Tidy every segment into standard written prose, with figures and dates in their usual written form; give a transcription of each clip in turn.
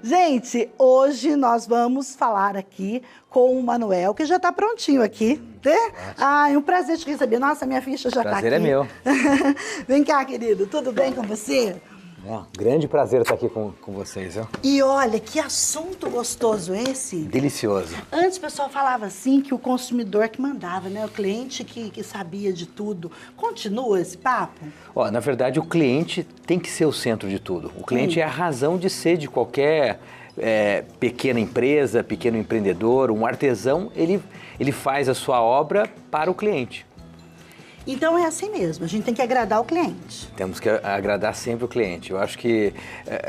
Gente, hoje nós vamos falar aqui com o Manuel, que já está prontinho aqui, né? Ah, é um prazer te receber. Nossa, minha ficha já está aqui. Prazer é meu. Vem cá, querido, tudo bem com você? Grande prazer estar aqui com vocês. Ó. E olha, que assunto gostoso esse. Delicioso. Antes o pessoal falava assim que o consumidor que mandava, né? O cliente que sabia de tudo. Continua esse papo? Ó, na verdade, o cliente tem que ser o centro de tudo. O cliente é a razão de ser de qualquer pequena empresa, pequeno empreendedor. Um artesão, ele faz a sua obra para o cliente. Então é assim mesmo, a gente tem que agradar o cliente. Temos que agradar sempre o cliente. Eu acho que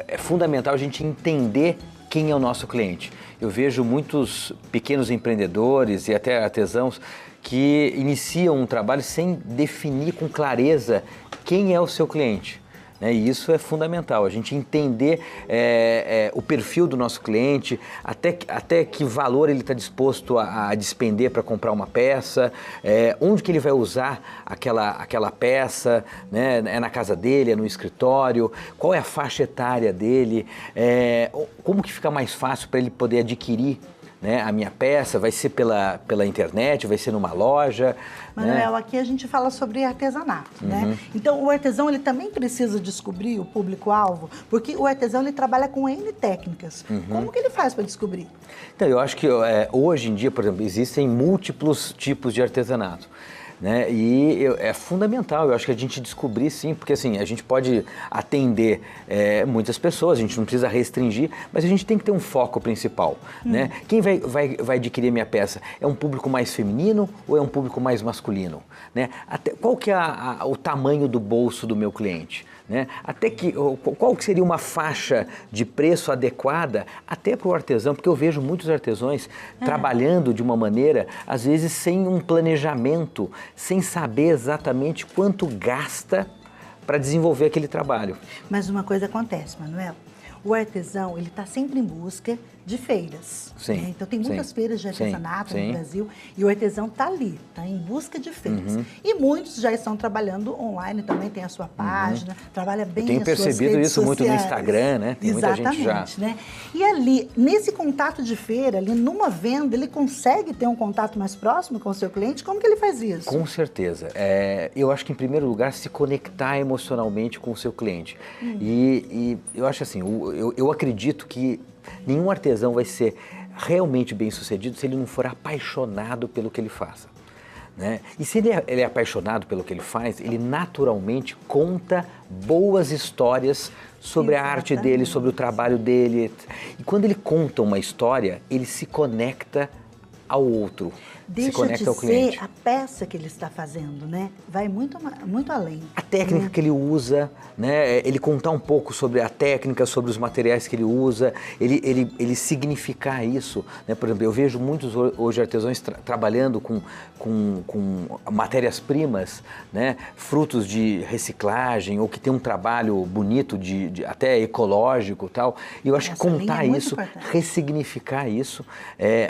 é fundamental a gente entender quem é o nosso cliente. Eu vejo muitos pequenos empreendedores e até artesãos que iniciam um trabalho sem definir com clareza quem é o seu cliente. E isso é fundamental, a gente entender o perfil do nosso cliente, até que valor ele está disposto a despender para comprar uma peça, onde que ele vai usar aquela peça, né? É na casa dele, é no escritório, qual é a faixa etária dele, como que fica mais fácil para ele poder adquirir, né, a minha peça, vai ser pela internet, vai ser numa loja. Manuel, né? aqui a gente fala sobre artesanato, né? Então, o artesão, ele também precisa descobrir o público-alvo, porque o artesão, ele trabalha com N técnicas. Como que ele faz para descobrir? Então, eu acho que hoje em dia, por exemplo, existem múltiplos tipos de artesanato. Né? E é fundamental, eu acho que a gente descobrir sim, porque assim, a gente pode atender muitas pessoas, a gente não precisa restringir, mas a gente tem que ter um foco principal. Né? Quem vai adquirir minha peça? É um público mais feminino ou é um público mais masculino? Né? Qual que é o tamanho do bolso do meu cliente? Né? Qual que seria uma faixa de preço adequada até para o artesão, porque eu vejo muitos artesãos trabalhando de uma maneira, às vezes sem um planejamento, sem saber exatamente quanto gasta para desenvolver aquele trabalho. Mas uma coisa acontece, Manuel, o artesão, ele está sempre em busca de feiras. Sim, né? Então, tem muitas feiras de artesanato no Brasil e o artesão está ali, está em busca de feiras. E muitos já estão trabalhando online, também tem a sua página, trabalha bem Eu tenho as suas percebido redes isso muito no sociais. Instagram, né? Tem Exatamente, muita gente já. Né? E ali, nesse contato de feira, ali numa venda, ele consegue ter um contato mais próximo com o seu cliente? Como que ele faz isso? Com certeza. Eu acho que, em primeiro lugar, se conectar emocionalmente com o seu cliente. E eu acho assim, eu acredito que nenhum artesão vai ser realmente bem-sucedido se ele não for apaixonado pelo que ele faça. Né? E se ele é apaixonado pelo que ele faz, ele naturalmente conta boas histórias sobre a arte dele, sobre o trabalho dele. E quando ele conta uma história, ele se conecta ao outro, se conecta ao cliente. Ser a peça que ele está fazendo, né? Vai muito além. A técnica que ele usa, né? Ele contar um pouco sobre a técnica, sobre os materiais que ele usa, ele significar isso. Né? Por exemplo, eu vejo muitos hoje artesãos trabalhando com matérias-primas, né? Frutos de reciclagem ou que tem um trabalho bonito, até ecológico e tal. E eu acho que contar isso, ressignificar isso,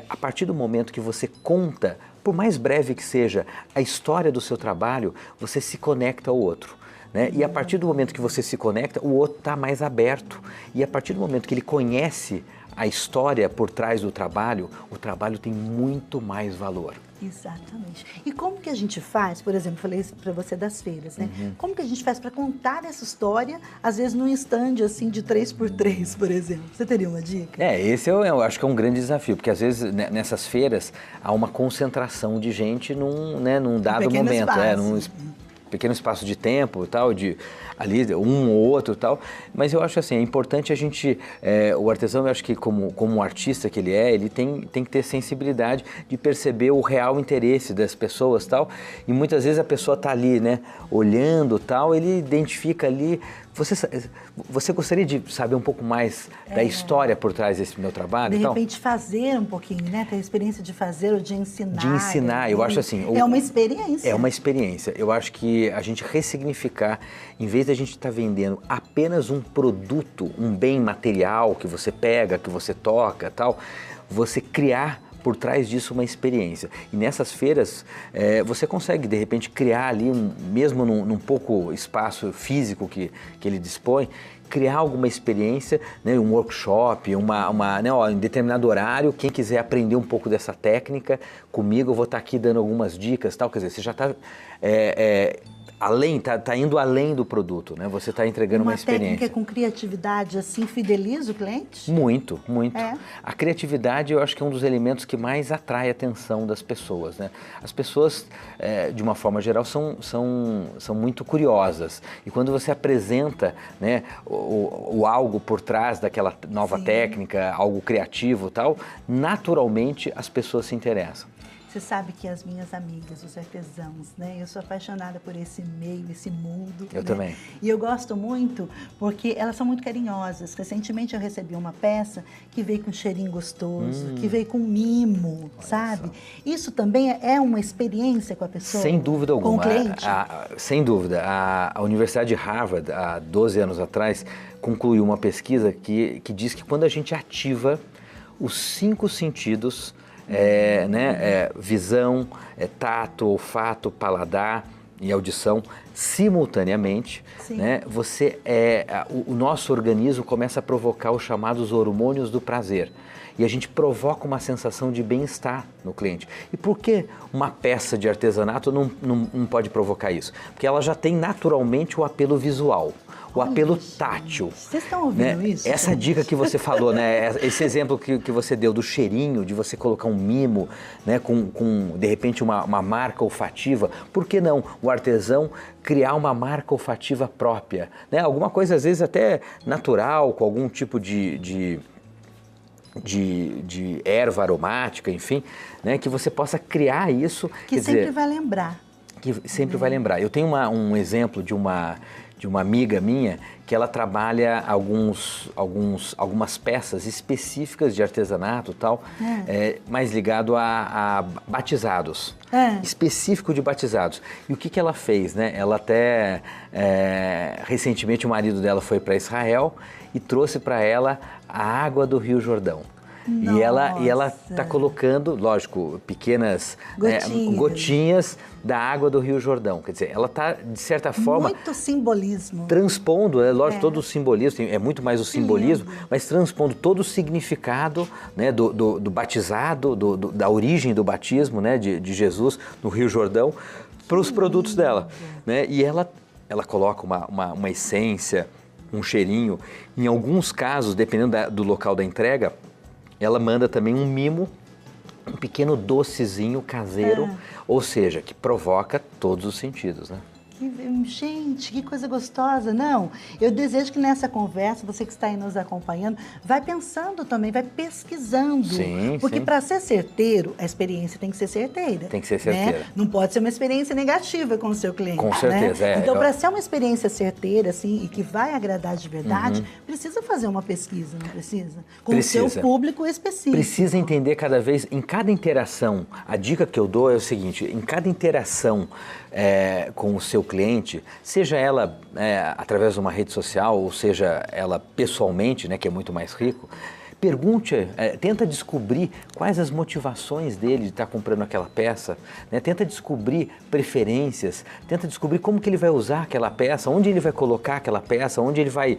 a partir do momento que você conta, por mais breve que seja, a história do seu trabalho, você se conecta ao outro. Né? E a partir do momento que você se conecta, o outro está mais aberto. E a partir do momento que ele conhece a história por trás do trabalho, o trabalho tem muito mais valor. Exatamente. E como que a gente faz, por exemplo, falei isso para você das feiras, né? Como que a gente faz para contar essa história, às vezes num stand assim de 3x3, por exemplo? Você teria uma dica? Esse eu acho que é um grande desafio, porque às vezes nessas feiras há uma concentração de gente num dado momento, num pequeno espaço de tempo e tal, ali um ou outro e tal, mas eu acho assim, é importante a gente, o artesão, eu acho que como um artista que ele tem que ter sensibilidade de perceber o real interesse das pessoas e tal, e muitas vezes a pessoa está ali, né, olhando e tal, ele identifica ali. Você gostaria de saber um pouco mais da história por trás desse meu trabalho? De repente fazer um pouquinho, né? Ter a experiência de fazer ou de ensinar. De ensinar, eu acho assim... É uma experiência. É uma experiência. Eu acho que a gente ressignificar, em vez de a gente estar vendendo apenas um produto, um bem material que você pega, que você toca e tal, você criar por trás disso uma experiência. E nessas feiras você consegue de repente criar ali, mesmo num pouco espaço físico que ele dispõe, criar alguma experiência, né, um workshop, em determinado horário, quem quiser aprender um pouco dessa técnica, comigo eu vou estar aqui dando algumas dicas, tal, quer dizer, você já está tá indo além do produto, né? Você está entregando uma experiência. Uma técnica com criatividade, assim, fideliza o cliente? Muito, muito. A criatividade, eu acho que é um dos elementos que mais atrai a atenção das pessoas, né? As pessoas, de uma forma geral, são muito curiosas. E quando você apresenta, né, o algo por trás daquela nova técnica, algo criativo e tal, naturalmente as pessoas se interessam. Você sabe que as minhas amigas, os artesãos, né? Eu sou apaixonada por esse meio, esse mundo. Eu também. E eu gosto muito porque elas são muito carinhosas. Recentemente eu recebi uma peça que veio com um cheirinho gostoso, que veio com mimo, sabe? Só. Isso também é uma experiência com a pessoa? Sem dúvida alguma. Com o cliente? Sem dúvida. A Universidade de Harvard, há 12 anos atrás, concluiu uma pesquisa que diz que quando a gente ativa os 5 sentidos, visão, tato, olfato, paladar e audição simultaneamente, né, o nosso organismo começa a provocar os chamados hormônios do prazer. E a gente provoca uma sensação de bem-estar no cliente. E por que uma peça de artesanato não pode provocar isso? Porque ela já tem naturalmente o apelo visual. O apelo tátil. Vocês estão ouvindo isso? Essa dica que você falou, né? Esse exemplo que você deu do cheirinho, de você colocar um mimo, né? com de repente uma marca olfativa. Por que não o artesão criar uma marca olfativa própria? Né? Alguma coisa às vezes até natural, com algum tipo de erva aromática, enfim, né? Que você possa criar isso. Que sempre vai lembrar. Que sempre vai lembrar. Eu tenho um exemplo de uma amiga minha que ela trabalha algumas peças específicas de artesanato e tal, mais ligado a batizados, específico de batizados. E o que ela fez, né? Ela até, recentemente o marido dela foi para Israel e trouxe para ela a água do Rio Jordão. E ela está colocando, lógico, pequenas gotinhas da água do Rio Jordão. Quer dizer, ela está, de certa forma... Muito simbolismo. Transpondo, lógico, todo o simbolismo, é muito mais o simbolismo, mas transpondo todo o significado, né, do batizado, da origem do batismo, né, de Jesus no Rio Jordão, para os produtos dela. Né? E ela coloca uma essência, um cheirinho. Em alguns casos, dependendo do local da entrega, ela manda também um mimo, um pequeno docezinho caseiro, ou seja, que provoca todos os sentidos, né? Gente, que coisa gostosa. Não, eu desejo que nessa conversa, você que está aí nos acompanhando, vai pensando também, vai pesquisando. Sim, porque para ser certeiro, a experiência tem que ser certeira. Tem que ser certeira. Né? Não pode ser uma experiência negativa com o seu cliente. Com certeza, né? Então, para ser uma experiência certeira, assim, e que vai agradar de verdade, precisa fazer uma pesquisa, não precisa? Com o seu público específico. Precisa entender cada vez, em cada interação, a dica que eu dou é o seguinte, em cada interação com o seu cliente, seja ela através de uma rede social ou seja ela pessoalmente, né, que é muito mais rico, pergunte, tenta descobrir quais as motivações dele de estar comprando aquela peça, né? Tenta descobrir preferências, tenta descobrir como que ele vai usar aquela peça, onde ele vai colocar aquela peça, onde ele vai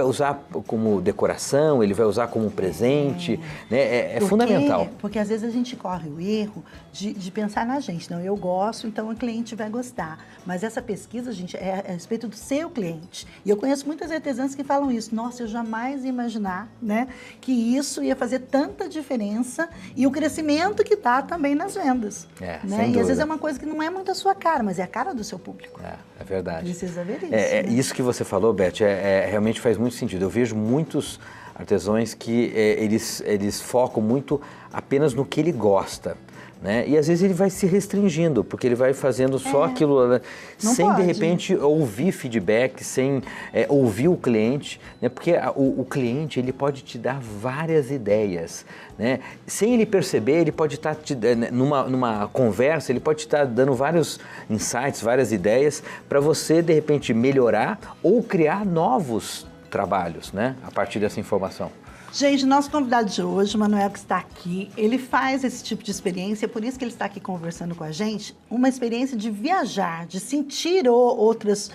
usar como decoração, ele vai usar como presente, né? É fundamental. Porque às vezes a gente corre o erro de pensar na gente, não, eu gosto, então o cliente vai gostar. Mas essa pesquisa, gente, é a respeito do seu cliente. E eu conheço muitas artesãs que falam isso, nossa, eu jamais ia imaginar, né, que isso ia fazer tanta diferença e o crescimento que dá também nas vendas. Sem né? dúvida. E às vezes é uma coisa que não é muito a sua cara, mas é a cara do seu público. É verdade. Precisa ver isso. Né? Isso que você falou, Beth, realmente faz muito sentido. Eu vejo muitos artesãos que eles focam muito apenas no que ele gosta. Né? E às vezes ele vai se restringindo, porque ele vai fazendo só aquilo, né? Sem de repente ouvir feedback, sem ouvir o cliente, né? Porque o cliente ele pode te dar várias ideias, né? Sem ele perceber, ele pode estar numa conversa, ele pode estar dando vários insights, várias ideias para você de repente melhorar ou criar novos trabalhos, né? A partir dessa informação. Gente, nosso convidado de hoje, o Manuel, que está aqui, ele faz esse tipo de experiência, por isso que ele está aqui conversando com a gente, uma experiência de viajar, de sentir outras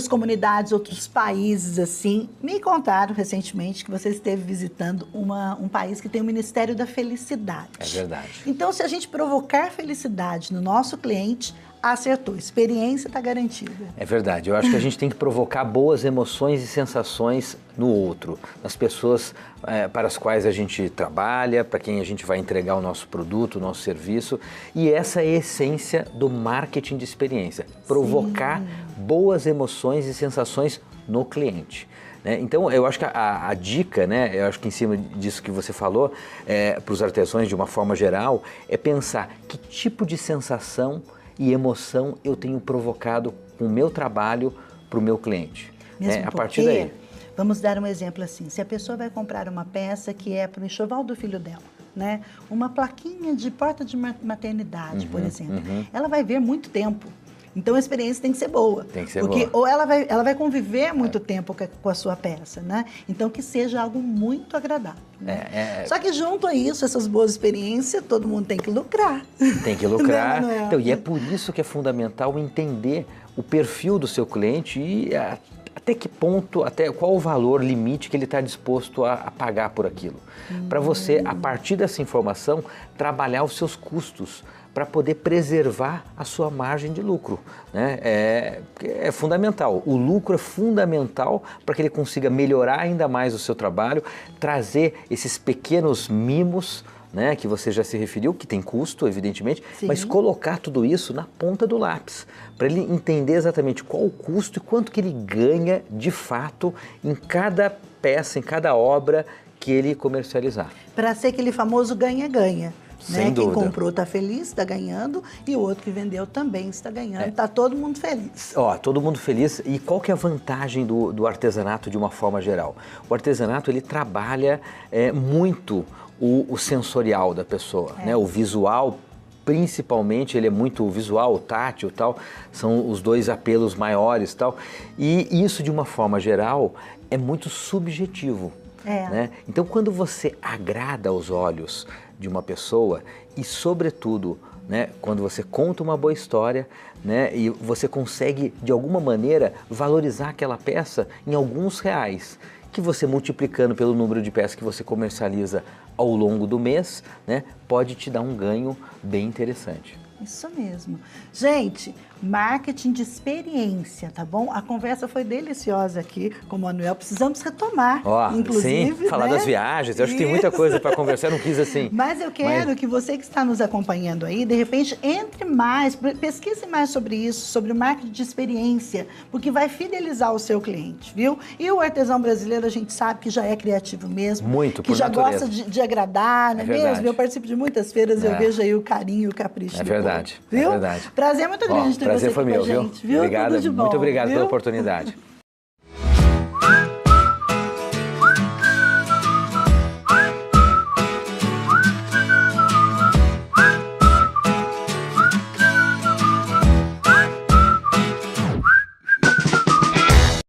comunidades, outros países, assim. Me contaram recentemente que você esteve visitando um país que tem o Ministério da Felicidade. É verdade. Então, se a gente provocar felicidade no nosso cliente, acertou. Experiência está garantida. É verdade. Eu acho que a gente tem que provocar boas emoções e sensações no outro, nas pessoas para as quais a gente trabalha, para quem a gente vai entregar o nosso produto, o nosso serviço. E essa é a essência do marketing de experiência. Provocar boas emoções e sensações no cliente. Então, eu acho que a dica, eu acho que em cima disso que você falou, para os artesãos de uma forma geral, é pensar que tipo de sensação e emoção eu tenho provocado com o meu trabalho para o meu cliente. Mesmo a partir daí. Vamos dar um exemplo assim, se a pessoa vai comprar uma peça que é para o enxoval do filho dela, uma plaquinha de porta de maternidade, por exemplo, ela vai ver muito tempo. Então a experiência tem que ser boa. Tem que ser porque boa. Ou ela vai conviver muito tempo com a sua peça, Então que seja algo muito agradável. Só que junto a isso, essas boas experiências, todo mundo tem que lucrar. Tem que lucrar. Então, e é por isso que é fundamental entender o perfil do seu cliente e até que ponto, até qual o valor limite que ele está disposto a pagar por aquilo. Para você, a partir dessa informação, trabalhar os seus custos, para poder preservar a sua margem de lucro. É fundamental. O lucro é fundamental para que ele consiga melhorar ainda mais o seu trabalho, trazer esses pequenos mimos, que você já se referiu, que tem custo, evidentemente, mas colocar tudo isso na ponta do lápis, para ele entender exatamente qual o custo e quanto que ele ganha de fato em cada peça, em cada obra que ele comercializar. Para ser aquele famoso ganha-ganha. Sem Quem dúvida. comprou está feliz, está ganhando, e o outro que vendeu também está ganhando. Está todo mundo feliz. Todo mundo feliz. E qual que é a vantagem do artesanato de uma forma geral? O artesanato, ele trabalha muito o sensorial da pessoa, o visual. Principalmente, ele é muito visual, tátil, tal, são os dois apelos maiores, tal. E isso, de uma forma geral, é muito subjetivo. Então, quando você agrada aos olhos de uma pessoa e, sobretudo, quando você conta uma boa história, e você consegue, de alguma maneira, valorizar aquela peça em alguns reais, que você, multiplicando pelo número de peças que você comercializa ao longo do mês, pode te dar um ganho bem interessante. Isso mesmo. Gente, marketing de experiência, tá bom? A conversa foi deliciosa aqui com o Manuel. Precisamos retomar, inclusive. Sim, falar das viagens. Eu acho que tem muita coisa para conversar, não quis assim. Mas eu quero que você que está nos acompanhando aí, de repente, entre mais, pesquise mais sobre isso, sobre o marketing de experiência, porque vai fidelizar o seu cliente, viu? E o artesão brasileiro, a gente sabe que já é criativo mesmo. Muito, que já natureza. gosta de agradar, não é mesmo? Eu participo de muitas feiras e eu vejo aí o carinho e o capricho. É verdade, viu? é verdade. Prazer muito grande ter prazer você foi aqui meu, com a gente, viu? Obrigado, Tudo de bom, muito obrigado viu? pela oportunidade.